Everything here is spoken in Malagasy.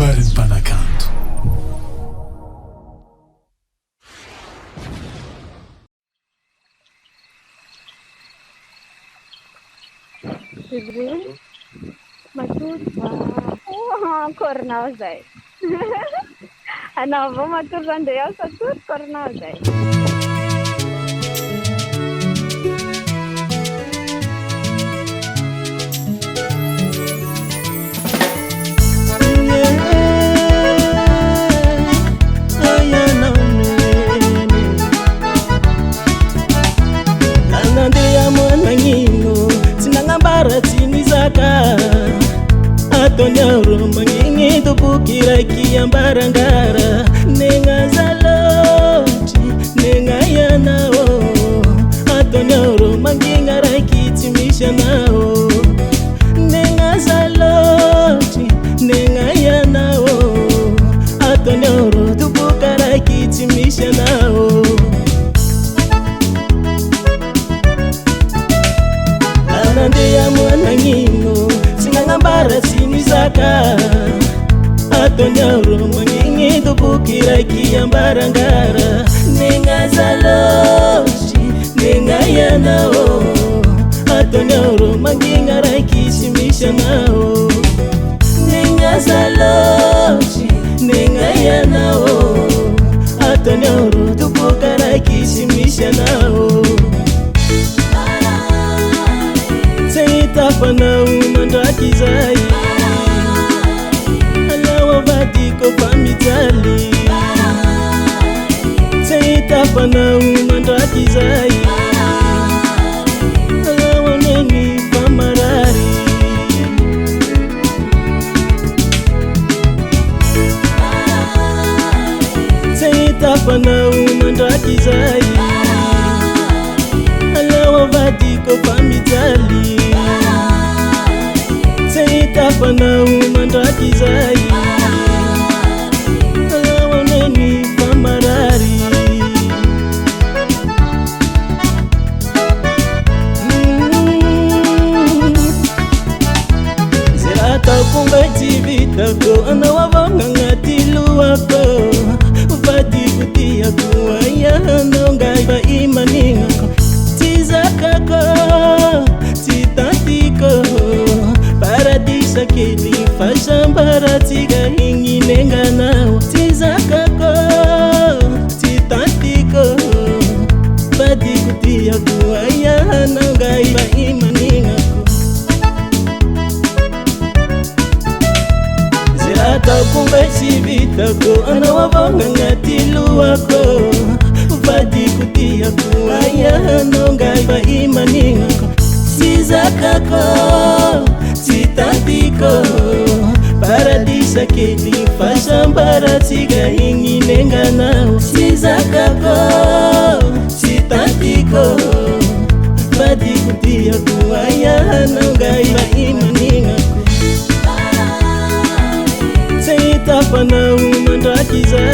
kabarin'ny mpanakanto. Bibiri, matuta. Korinao zay. Anao avao matory andeha ao satory korinao zay. Atonyaro mangingi tupukira kiambarangara nenga zaloti nenga yanao atonyaro manginga rakitimisha nao nenga zaloti nenga yanao atonyaro tupukira rakitimisha nao anande ya mwana ngino sinangambara sinisaka atonyaro mangingi tupukira kiambarangara nenga zaloshi nenga yanao atonyaro manginga rakisimisha nao nenga zaloshi nenga yanao atonyaro tupukira rakisimisha nao Seitapana umandaki zai Alawa vadiko pamitali Seitapana umandaki zai Alawa neni pamarari Seitapana umandaki zai Alawa vadiko pamitali Seitapana umandaki zai Alawa neni pamarari Zirata kumba jibitako Anawa vanga ngatilu wako Uvadi kutia kuwaya Nongai ba imaningako Tizakako Titantiko Paradisa keli fashambara tiga hingi nenga nao Tizakako Titantiko Badi kutia kuwaya Nangai ba imaningako Zirata kumba chibitako Anawa vanga ngatilu wako Badi kutia kuwaya Nangai ba imaningako Tizakako Titantiko Paradisa keli fashambara tiga hingi nenga nao Tizakako Titantiko Badi kutia kuwaya Nangai ba imaningako Seitapana umandaki zai